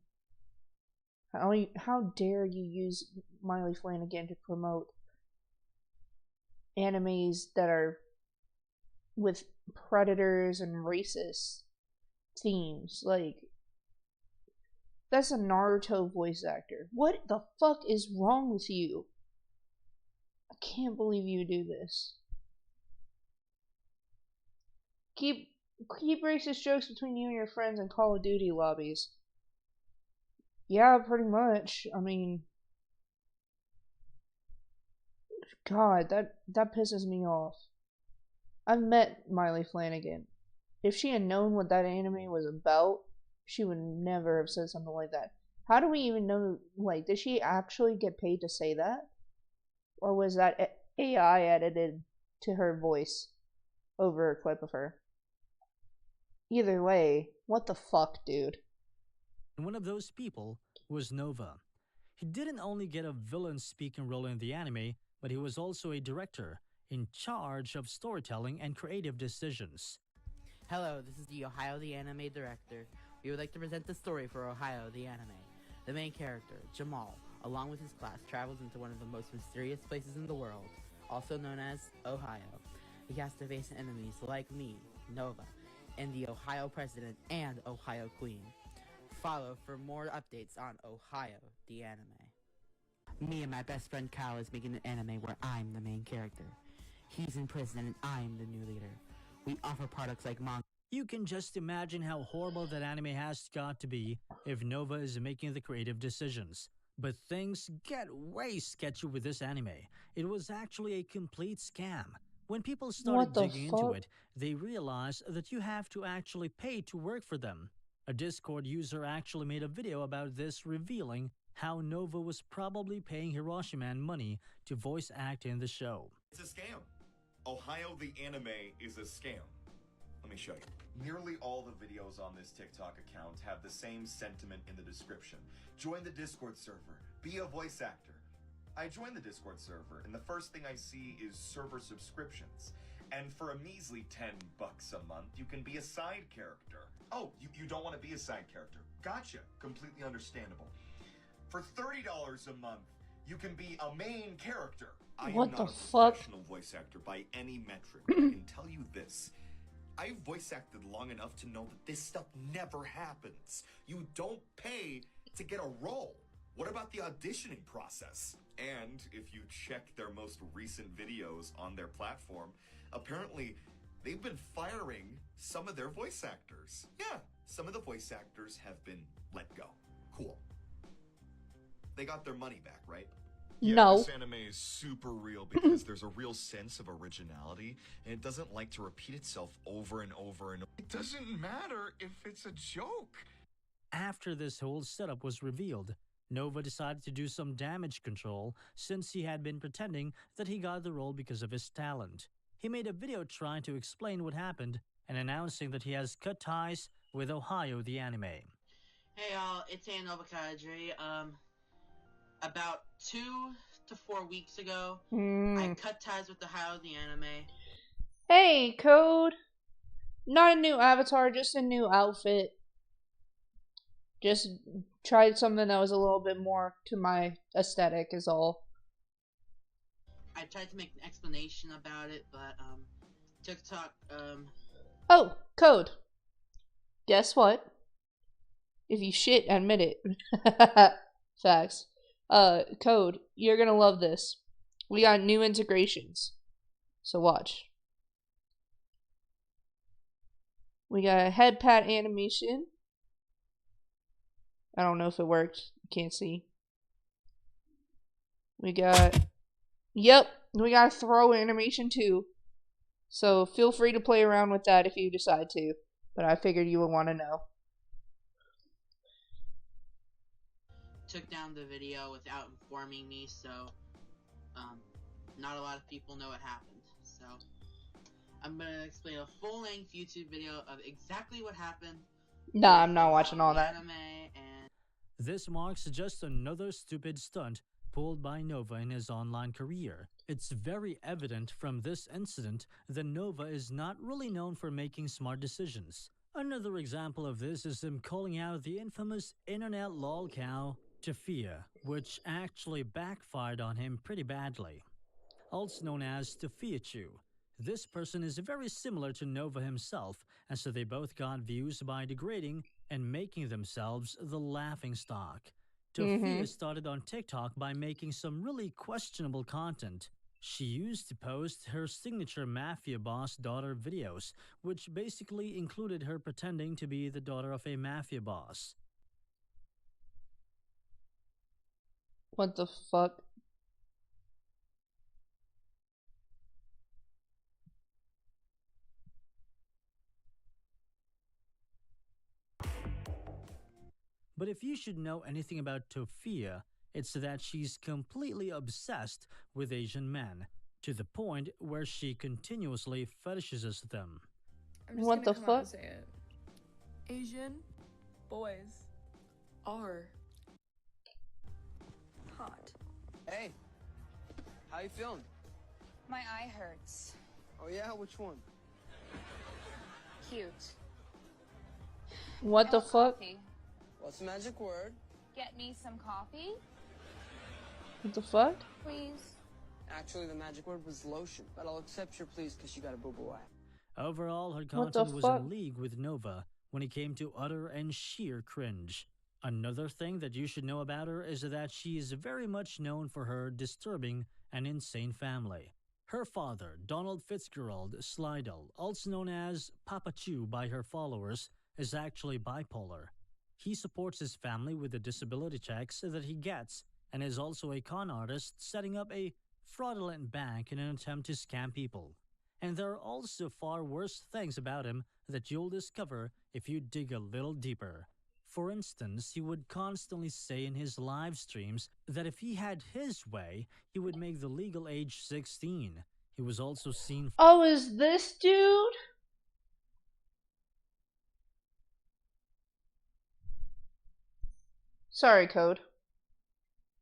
How dare you use Miley Flanagan to promote animes that are with predators and racist themes? Like, that's a Naruto voice actor. What the fuck is wrong with you? I can't believe you do this. Keep racist jokes between you and your friends in Call of Duty lobbies. Yeah, pretty much. I mean, God, that pisses me off. I've met Miley Flanagan. If she had known what that anime was about, she would never have said something like that. How do we even know, like, did she actually get paid to say that? Or was that AI edited to her voice over a clip of her? Either way, what the fuck, dude? one of those people was Nova. He didn't only get a villain speaking role in the anime, but he was also a director, in charge of storytelling and creative decisions. Hello, this is the Ohio the Anime director. We would like to present the story for Ohio the Anime. The main character, Jamal, along with his class, travels into one of the most mysterious places in the world, also known as Ohio. He has to face enemies like me, Nova, and the Ohio president and Ohio queen. Follow for more updates on Ohio the Anime. Me and my best friend Kyle is making an anime where I'm the main character. He's in prison and I'm the new leader. We offer products like manga. You can just imagine how horrible that anime has got to be if Nova is making the creative decisions. But things get way sketchy with this anime. It was actually a complete scam. When people started digging into it, they realized that you have to actually pay to work for them. A Discord user actually made a video about this, revealing how Nova was probably paying Hiroshi Man money to voice act in the show. It's a scam. Ohio the Anime is a scam. Let me show you. Nearly all the videos on this TikTok account have the same sentiment in the description. Join the Discord server. Be a voice actor. I joined the Discord server, and the first thing I see is server subscriptions. And for a measly $10 a month, you can be a side character. Oh, you don't want to be a side character. Gotcha. Completely understandable. For $30 a month, you can be a main character. I am What not the a fuck? professional voice actor by any metric, but I can tell you this. I've voice acted long enough to know that this stuff never happens. You don't pay to get a role. What about the auditioning process? And if you check their most recent videos on their platform, apparently they've been firing some of their voice actors. Yeah, some of the voice actors have been let go. Cool. They got their money back, right? Yeah, No. this anime is super real because there's a real sense of originality, and it doesn't like to repeat itself over and over and over. It doesn't matter if it's a joke. After this whole setup was revealed, Nova decided to do some damage control since he had been pretending that he got the role because of his talent. He made a video trying to explain what happened and announcing that he has cut ties with Ohio the anime. Hey y'all, it's Nova Kadri. About 2 to 4 weeks ago, I cut ties with Ohio the anime. Hey, Code. Not a new avatar, just a new outfit. Just tried something that was a little bit more to my aesthetic is all. I tried to make an explanation about it, but TikTok, Oh, Code. Guess what? If you shit, admit it. Facts. Code, you're gonna love this. We got new integrations. So watch. We got a head pat animation. I don't know if it worked. Can't see. We got... Yep, we got a throw animation too. So feel free to play around with that if you decide to. But I figured you would want to know. took down the video without informing me, so not a lot of people know what happened. So I'm gonna explain a full-length YouTube video of exactly what happened. Nah, I'm not watching all that. This marks just another stupid stunt pulled by Nova in his online career. It's very evident from this incident that Nova is not really known for making smart decisions. Another example of this is him calling out the infamous internet lol cow, Tafia, which actually backfired on him pretty badly. Also known as Tafiachu. This person is very similar to Nova himself, and so they both got views by degrading and making themselves the laughingstock. Tafia started on TikTok by making some really questionable content. She used to post her signature mafia boss daughter videos, which basically included her pretending to be the daughter of a mafia boss. What the fuck? But if you should know anything about Tofia, it's that she's completely obsessed with Asian men, to the point where she continuously fetishizes them. I'm just What gonna the come out and fuck? say it. Asian boys are hot. Hey, how you feeling? My eye hurts. Oh yeah, which one? Cute. What I the want fuck? coffee. What's the magic word? Get me some coffee, What the fuck? please. Actually, the magic word was lotion, but I'll accept your please because you got a boo-boo eye. Overall, her What the content was fuck? in league with Nova when it came to utter and sheer cringe. Another thing that you should know about her is that she is very much known for her disturbing and insane family. Her father, Donald Fitzgerald Slidell, also known as Papa Chew by her followers, is actually bipolar. He supports his family with the disability checks that he gets and is also a con artist setting up a fraudulent bank in an attempt to scam people. And there are also far worse things about him that you'll discover if you dig a little deeper. For instance, he would constantly say in his live streams that if he had his way, he would make the legal age 16. He was also seen Oh, is this dude? Sorry, Code.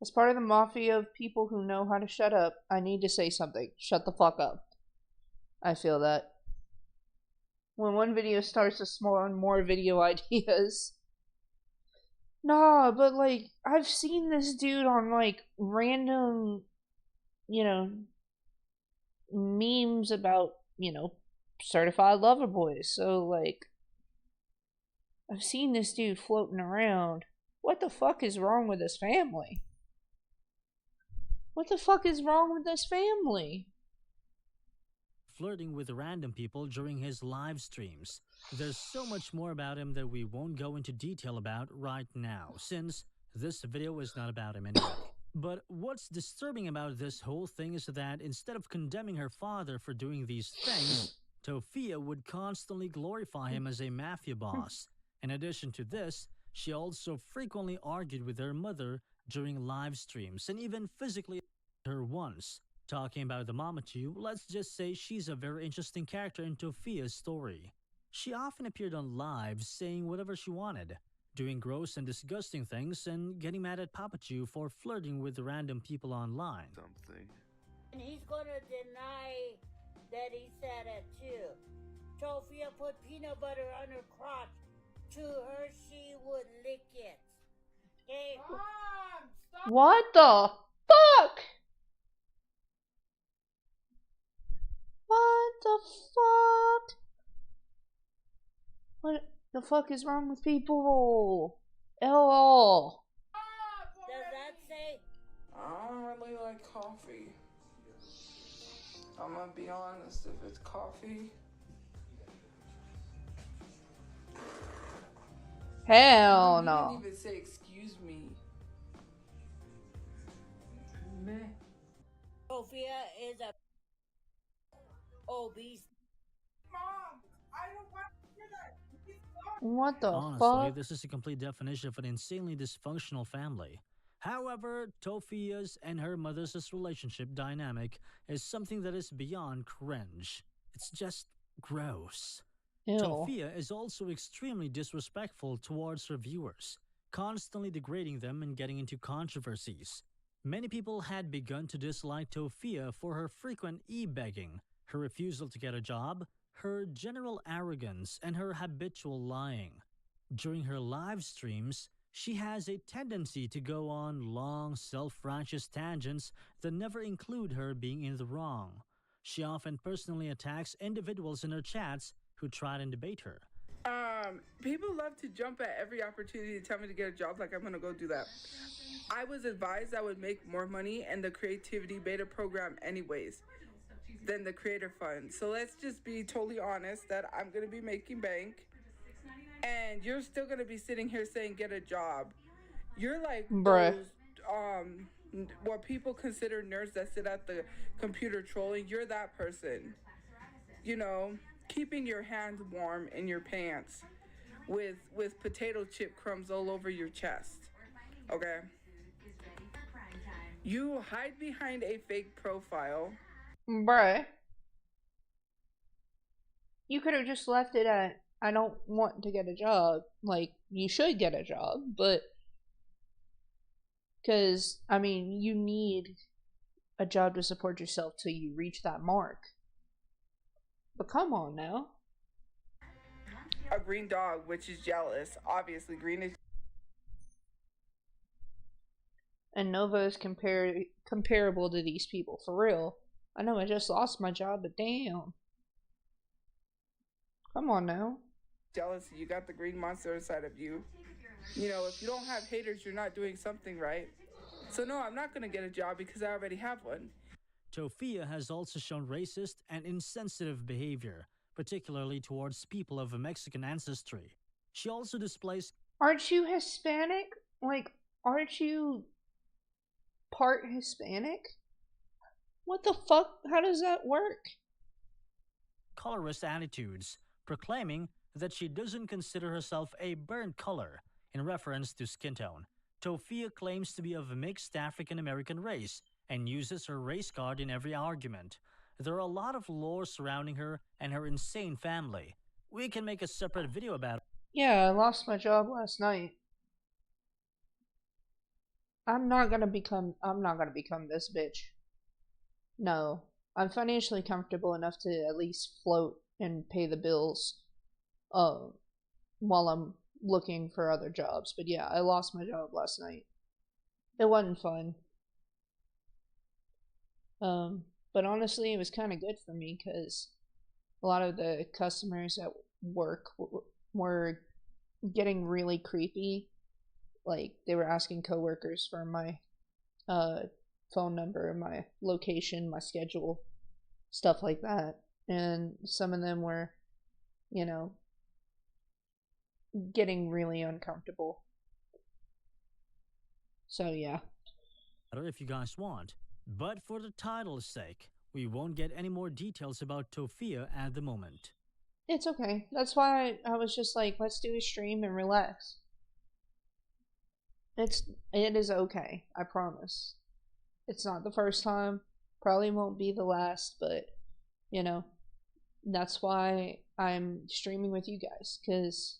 As part of the mafia of people who know how to shut up, I need to say something. Shut the fuck up. I feel that. When one video starts to spawn more video ideas. Nah, but like, I've seen this dude on like random, you know, memes about, certified lover boys. So like, I've seen this dude floating around. What the fuck is wrong with this family? What the fuck is wrong with this family? Flirting with random people during his live streams. There's so much more about him that we won't go into detail about right now, since this video is not about him anyway. But what's disturbing about this whole thing is that instead of condemning her father for doing these things, Tofia would constantly glorify him as a mafia boss. In addition to this, she also frequently argued with her mother during live streams and even physically her once. Talking about the mama too, let's just say she's a very interesting character in Tofia's story. She often appeared on live saying whatever she wanted, doing gross and disgusting things, and getting mad at Papachu for flirting with random people online. Something. And he's gonna deny that he said it too. Tofia put peanut butter on her crotch. To her, she would lick it. Okay? Mom, stop! What the fuck? What the fuck? What the fuck is wrong with people? LOL. Does that say? I don't really like coffee. I'm gonna be honest, if it's coffee. Hell You no. didn't even say excuse me. Meh. Sophia is a obese. Mom, I don't want to hear that. Please stop. What the Honestly, fuck? this is a complete definition of an insanely dysfunctional family. However, Tofia's and her mother's relationship dynamic is something that is beyond cringe. It's just gross. Ew. Tofia is also extremely disrespectful towards her viewers, constantly degrading them and getting into controversies. Many people had begun to dislike Tofia for her frequent e-begging, her refusal to get a job, her general arrogance, and her habitual lying. During her live streams, she has a tendency to go on long, self-righteous tangents that never include her being in the wrong. She often personally attacks individuals in her chats who try and debate her. People love to jump at every opportunity to tell me to get a job, like I'm gonna go do that. I was advised I would make more money in the creativity beta program anyways than the creator fund. So let's just be totally honest that I'm gonna be making bank and you're still gonna be sitting here saying get a job. You're like Bruh. those what people consider nerds that sit at the computer trolling. You're that person. You know, keeping your hands warm in your pants with potato chip crumbs all over your chest. Okay? You hide behind a fake profile. Bruh. You could have just left it at, I don't want to get a job. Like, you should get a job, but... Because, I mean, you need a job to support yourself till you reach that mark. But come on now. A green dog, which is jealous. Obviously, green is... And Nova is comparable to these people, for real. I know I just lost my job, but damn. Come on now. Jealousy. You got the green monster inside of you. You know, if you don't have haters, you're not doing something right. So no, I'm not going to get a job because I already have one. Tofia has also shown racist and insensitive behavior, particularly towards people of Mexican ancestry. She also displays... Aren't you Hispanic? Like, aren't you part Hispanic? What the fuck? How does that work? colorist attitudes, proclaiming that she doesn't consider herself a burnt color in reference to skin tone. Tofia claims to be of a mixed African-American race and uses her race card in every argument. There are a lot of lore surrounding her and her insane family. We can make a separate video about it. Yeah, I lost my job last night. I'm not gonna become this bitch. No. I'm financially comfortable enough to at least float and pay the bills while I'm looking for other jobs. But yeah, I lost my job last night. It wasn't fun. But honestly, it was kind of good for me because a lot of the customers at work were getting really creepy. Like, they were asking coworkers for my phone number, my location, my schedule, stuff like that. And some of them were, you know, getting really uncomfortable. So yeah. If you guys want. But for the title's sake, we won't get any more details about Tofia at the moment. It's okay. That's why I was just like, let's do a stream and relax. It is okay, I promise. It's not the first time, probably won't be the last, but you know, that's why I'm streaming with you guys, because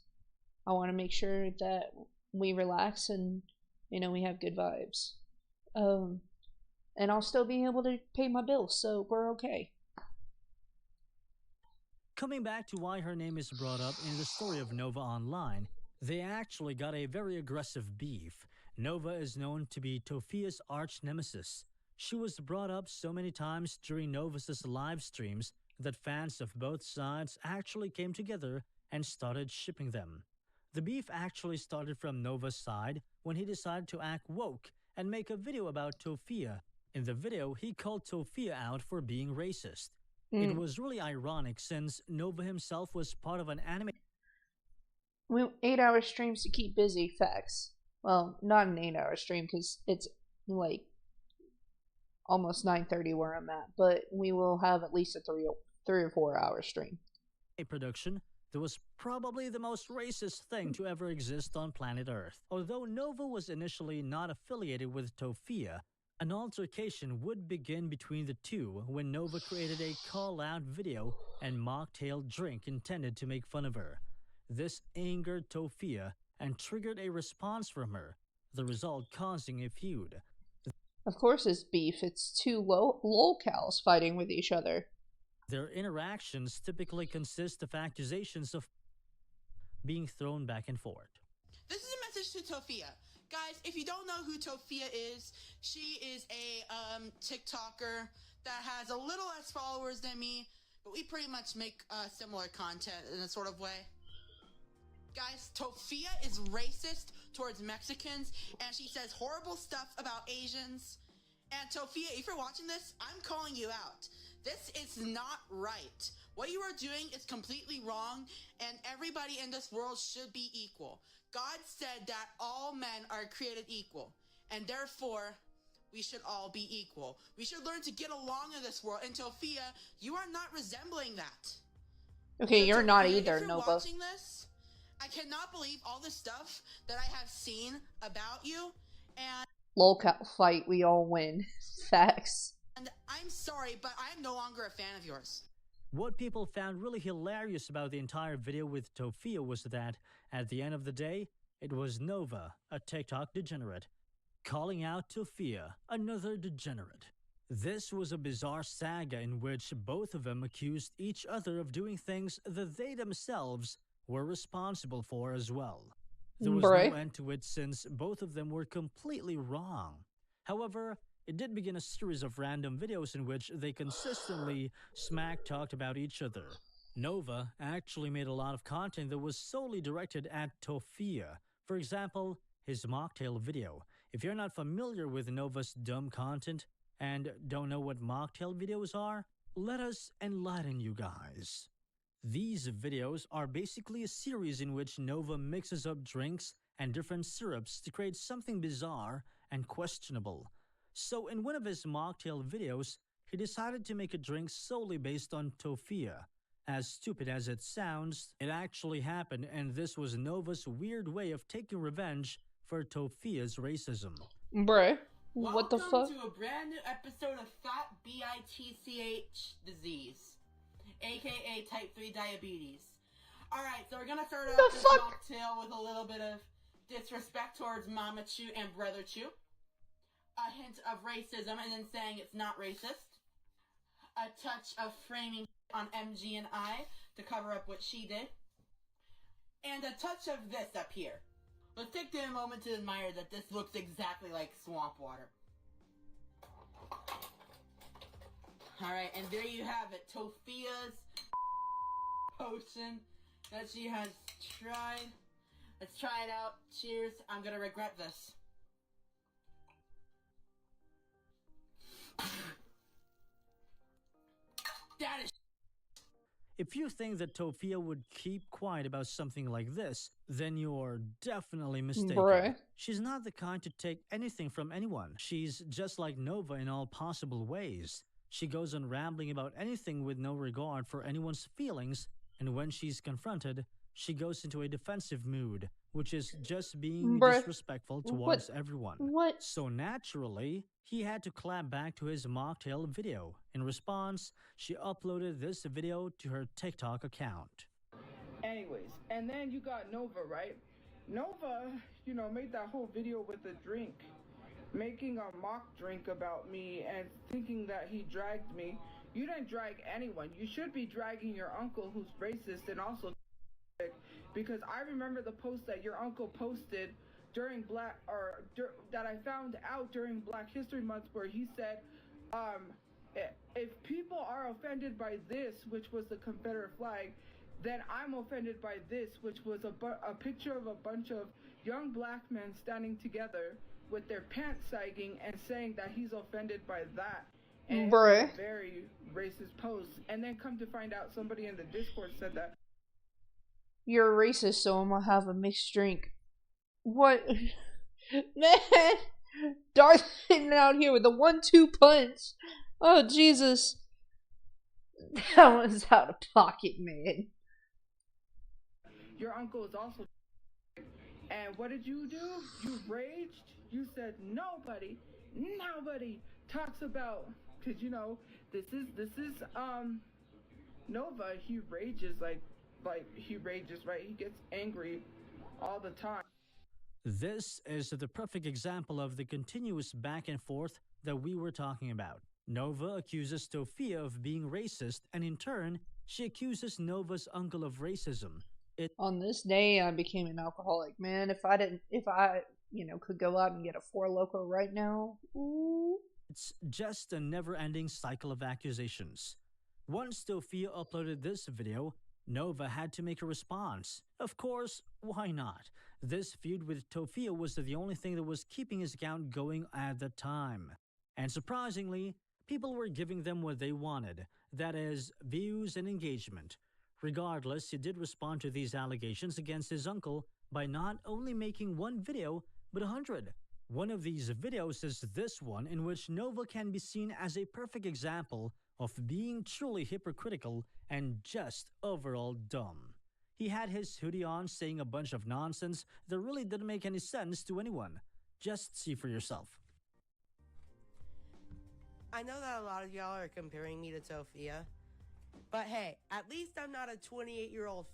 I want to make sure that we relax and, you know, we have good vibes. And I'll still be able to pay my bills, so we're okay. Coming back to why her name is brought up in the story of Nova Online, they actually got a very aggressive beef. Nova is known to be Tofia's arch nemesis. She was brought up so many times during Nova's live streams that fans of both sides actually came together and started shipping them. The beef actually started from Nova's side when he decided to act woke and make a video about Tofia. In the video, he called Tofia out for being racist. It was really ironic since Nova himself was part of an anime. 8-hour streams to keep busy, facts. Well, not an 8-hour stream because it's like almost 9:30 where I'm at, but we will have at least a 3 or 4 hour stream. A production that was probably the most racist thing to ever exist on planet Earth. Although Nova was initially not affiliated with Tofia, an altercation would begin between the two when Nova created a call-out video and mocktail drink intended to make fun of her. This angered Tofia and triggered a response from her, the result causing a feud. Of course it's beef, it's two lolcows fighting with each other. Their interactions typically consist of accusations of being thrown back and forth. This is a message to Tofia. Guys, if you don't know who Tofia is, she is a TikToker that has a little less followers than me, but we pretty much make similar content in a sort of way. Guys, Tofia is racist towards Mexicans, and she says horrible stuff about Asians. And Tofia, if you're watching this, I'm calling you out. This is not right. What you are doing is completely wrong, and everybody in this world should be equal. God said that all men are created equal, and therefore, we should all be equal. We should learn to get along in this world, and Tofia, you are not resembling that. Okay, So you're Tofia, not if either, you're Nova. watching this, I cannot believe all the stuff that I have seen about you, and Lolcow fight, we all win. Facts. I'm sorry, but I'm no longer a fan of yours. What people found really hilarious about the entire video with Tofia was that, at the end of the day, it was Nova, a TikTok degenerate, calling out Tofia, another degenerate. This was a bizarre saga in which both of them accused each other of doing things that they themselves were responsible for as well. There was no end to it since both of them were completely wrong. However, it did begin a series of random videos in which they consistently smack-talked about each other. Nova actually made a lot of content that was solely directed at Tofia. For example, his mocktail video. If you're not familiar with Nova's dumb content and don't know what mocktail videos are, let us enlighten you guys. These videos are basically a series in which Nova mixes up drinks and different syrups to create something bizarre and questionable. So in one of his mocktail videos, he decided to make a drink solely based on Tofia. As stupid as it sounds, it actually happened, and this was Nova's weird way of taking revenge for Tofia's racism. Bruh, what the fuck? Welcome to a brand new episode of Fat BITCH disease, aka type 3 diabetes. Alright, so we're gonna start off this mocktail with a little bit of disrespect towards Mama Chew and Brother Chew. A hint of racism, and then saying it's not racist. a touch of framing on MG and I to cover up what she did, and a touch of this up here. Let's take a moment to admire that this looks exactly like swamp water. Alright, and there you have it, Tofia's potion that she has tried. Let's try it out. Cheers. I'm gonna regret this. That is. If you think that Tofia would keep quiet about something like this, then you're definitely mistaken. Bruh. She's not the kind to take anything from anyone. She's just like Nova in all possible ways. She goes on rambling about anything with no regard for anyone's feelings, and when she's confronted, she goes into a defensive mood, which is just being Bruh. disrespectful towards everyone. What? So naturally, he had to clap back to his mocktail video. In response, she uploaded this video to her TikTok account. Anyways, and then you got Nova, right? Nova, made that whole video with the drink, making a mock drink about me and thinking that he dragged me. You didn't drag anyone. You should be dragging your uncle who's racist and also because I remember the post that your uncle posted during that I found out during Black History Month, where he said, if people are offended by this, which was the Confederate flag, then I'm offended by this, which was a picture of a bunch of young black men standing together with their pants sagging and saying that he's offended by that. And Bruh. it was a very racist post. And then come to find out, somebody in the Discord said that You're a racist, so I'm gonna have a mixed drink. What? Man! Darth sitting out here with a 1-2 punch. Oh, Jesus. That was out of pocket, man. your uncle is also. And what did you do? You raged. You said nobody talks about, because this is Nova. He rages like he rages, right? He gets angry all the time. This is the perfect example of the continuous back and forth that we were talking about. Nova accuses Tofia of being racist, and in turn, she accuses Nova's uncle of racism. On this day, I became an alcoholic, man. If I could go out and get a Four Loko right now, ooh. It's just a never-ending cycle of accusations. Once Tofia uploaded this video, Nova had to make a response. Of course, why not? This feud with Tofia was the only thing that was keeping his account going at the time. And surprisingly, people were giving them what they wanted, that is, views and engagement. Regardless, he did respond to these allegations against his uncle by not only making one video, but 100. One of these videos is this one, in which Nova can be seen as a perfect example of being truly hypocritical and just overall dumb. He had his hoodie on saying a bunch of nonsense that really didn't make any sense to anyone. Just see for yourself. I know that a lot of y'all are comparing me to Tofia, but hey, at least I'm not a 28-year-old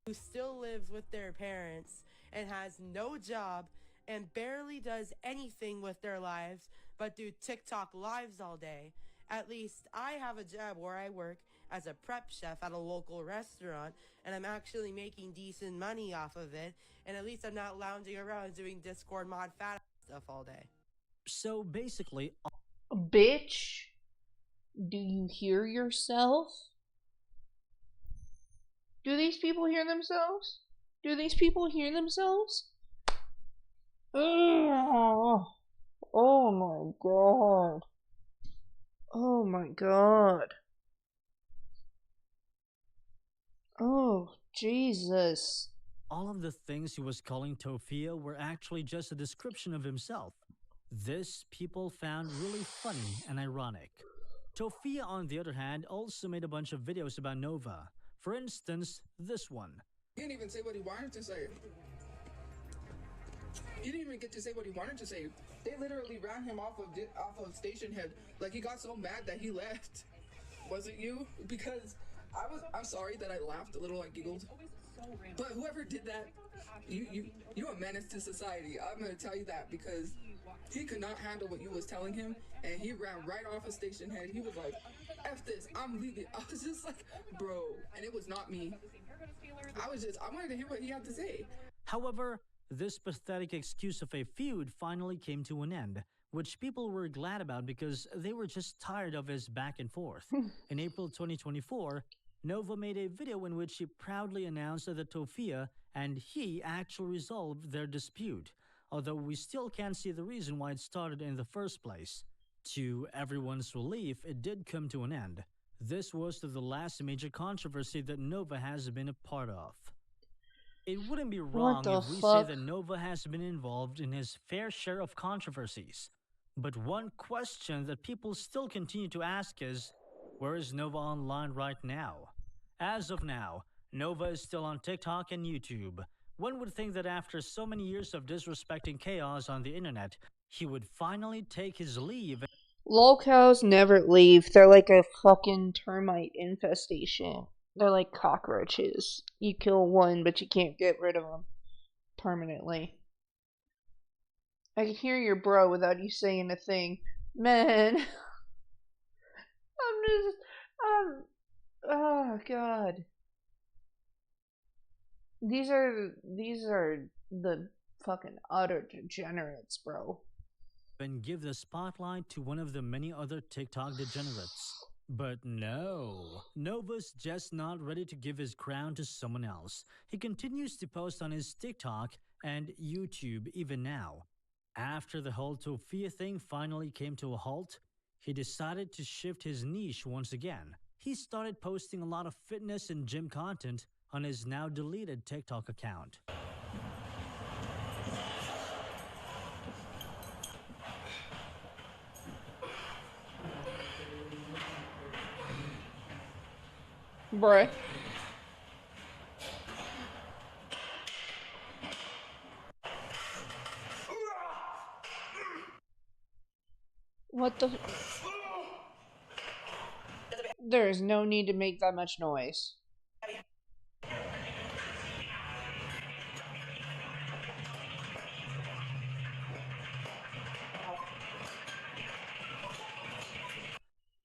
who still lives with their parents and has no job and barely does anything with their lives but do TikTok lives all day. At least I have a job where I work as a prep chef at a local restaurant, and I'm actually making decent money off of it, and at least I'm not lounging around doing Discord mod fat stuff all day. So basically, Bitch, do you hear yourself? Do these people hear themselves? Do these people hear themselves? Oh my god. Oh my god. Oh, Jesus. all of the things he was calling Tofia were actually just a description of himself. This people found really funny and ironic. Tofia, on the other hand, also made a bunch of videos about Nova. For instance, this one. He didn't even say what he wanted to say. He didn't even get to say what he wanted to say. They literally ran him off of Station Head. Like, he got so mad that he left. Was it you? Because I'm sorry that I laughed a little, I giggled. But whoever did that, you a menace to society. I'm gonna tell you that, because He could not handle what you was telling him, and he ran right off a station head. He was like, F this, I'm leaving. I was just like, bro. And it was not me. I wanted to hear what he had to say. However, this pathetic excuse of a feud finally came to an end, which people were glad about because they were just tired of his back and forth. In April 2024, Nova made a video in which she proudly announced that Tofia and he actually resolved their dispute, although we still can't see the reason why it started in the first place. To everyone's relief, it did come to an end. This was the last major controversy that Nova has been a part of. It wouldn't be wrong if we say that Nova has been involved in his fair share of controversies. But one question that people still continue to ask is, where is Nova online right now? As of now, Nova is still on TikTok and YouTube. One would think that after so many years of disrespecting chaos on the internet, he would finally take his leave. Lolcows never leave. They're like a fucking termite infestation. They're like cockroaches. You kill one, but you can't get rid of them permanently. I can hear your bro without you saying a thing. Man. Oh god. These are the fucking utter degenerates, bro. And give the spotlight to one of the many other TikTok degenerates. But no, Nova's just not ready to give his crown to someone else. He continues to post on his TikTok and YouTube even now. After the whole Tofia thing finally came to a halt, he decided to shift his niche once again. He started posting a lot of fitness and gym content on his now deleted TikTok account. Bruh. What the? There is no need to make that much noise.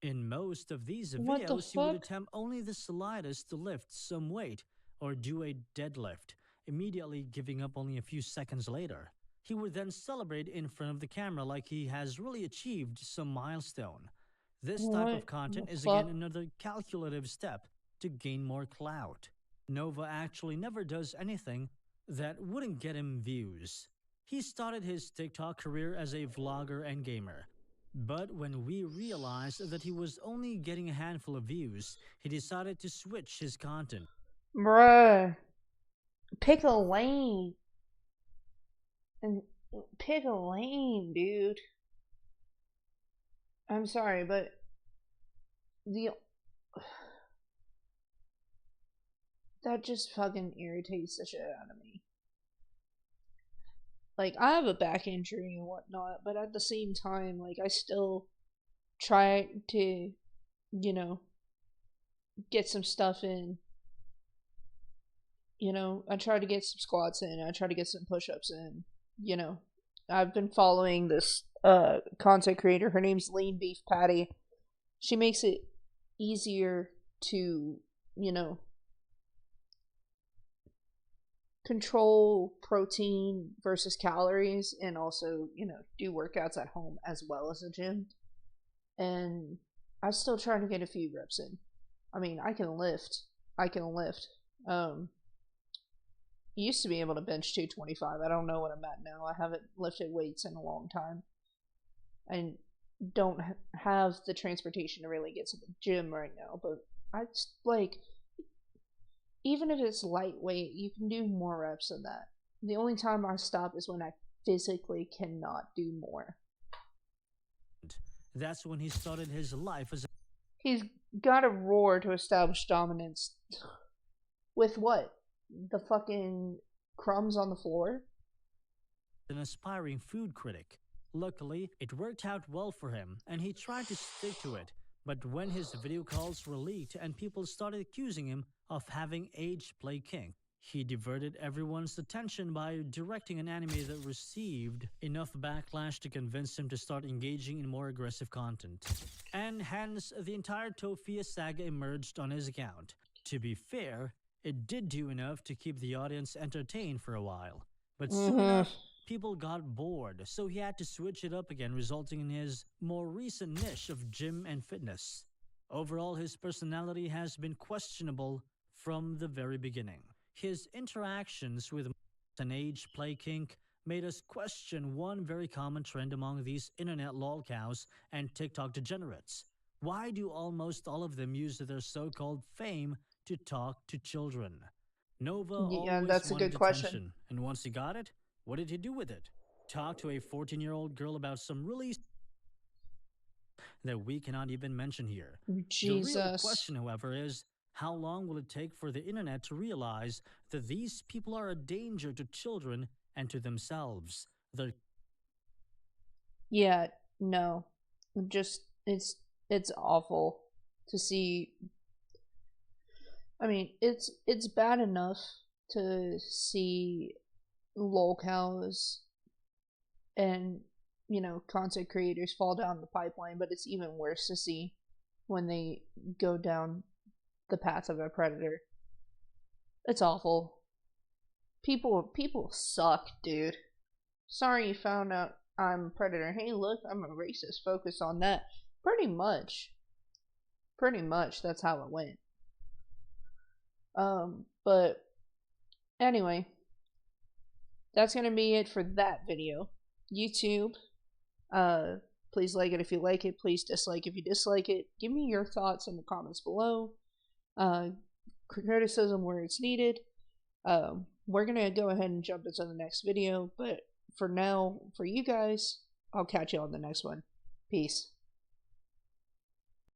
In most of these videos, he would attempt only the slightest to lift some weight or do a deadlift, immediately giving up only a few seconds later. He would then celebrate in front of the camera like he has really achieved some milestone. This type of content is again another calculative step to gain more clout. Nova actually never does anything that wouldn't get him views. He started his TikTok career as a vlogger and gamer. But when we realized that he was only getting a handful of views, he decided to switch his content. Bruh. Pick a lane. And pick a lane, dude. I'm sorry, but that just fucking irritates the shit out of me. Like, I have a back injury and whatnot, but at the same time, like, I still try to, you know, get some stuff in. You know, I try to get some squats in, I try to get some push-ups in, you know. I've been following this content creator. Her name's Lean Beef Patty. She makes it easier to, you know, control protein versus calories and also, you know, do workouts at home as well as a gym. And I'm still trying to get a few reps in. I mean, I can lift. Used to be able to bench 225. I don't know what I'm at now. I haven't lifted weights in a long time. And don't have the transportation to really get to the gym right now. But I just, like, even if it's lightweight, you can do more reps than that. The only time I stop is when I physically cannot do more. That's when he started his life as He's got to roar to establish dominance. With what? The fucking crumbs on the floor? An aspiring food critic. Luckily, it worked out well for him, and he tried to stick to it. But when his video calls were leaked and people started accusing him of having age play kink, He diverted everyone's attention by directing an anime that received enough backlash to convince him to start engaging in more aggressive content. And hence, the entire Tofia saga emerged on his account. To be fair, it did do enough to keep the audience entertained for a while. But soon enough, people got bored, so he had to switch it up again, resulting in his more recent niche of gym and fitness. Overall, his personality has been questionable from the very beginning. His interactions with an age play kink made us question one very common trend among these internet lolcows and TikTok degenerates. Why do almost all of them use their so-called fame to talk to children? Nova Yeah, always that's a wanted good question. attention, and once he got it, what did he do with it? Talk to a 14-year-old girl about some really that we cannot even mention here. The real Jesus. question, however, is how long will it take for the internet to realize that these people are a danger to children and to themselves? Yeah, no. Just it's awful to see. I mean, it's bad enough to see lolcows and, you know, content creators fall down the pipeline, but it's even worse to see when they go down the path of a predator. It's awful. People suck, dude. Sorry you found out I'm a predator. Hey, look, I'm a racist. Focus on that. Pretty much that's how it went. But anyway, that's gonna be it for that video. YouTube, please like it if you like it. Please dislike if you dislike it. Give me your thoughts in the comments below. Criticism where it's needed. We're gonna go ahead and jump into the next video, but for now, for you guys, I'll catch you on the next one. Peace.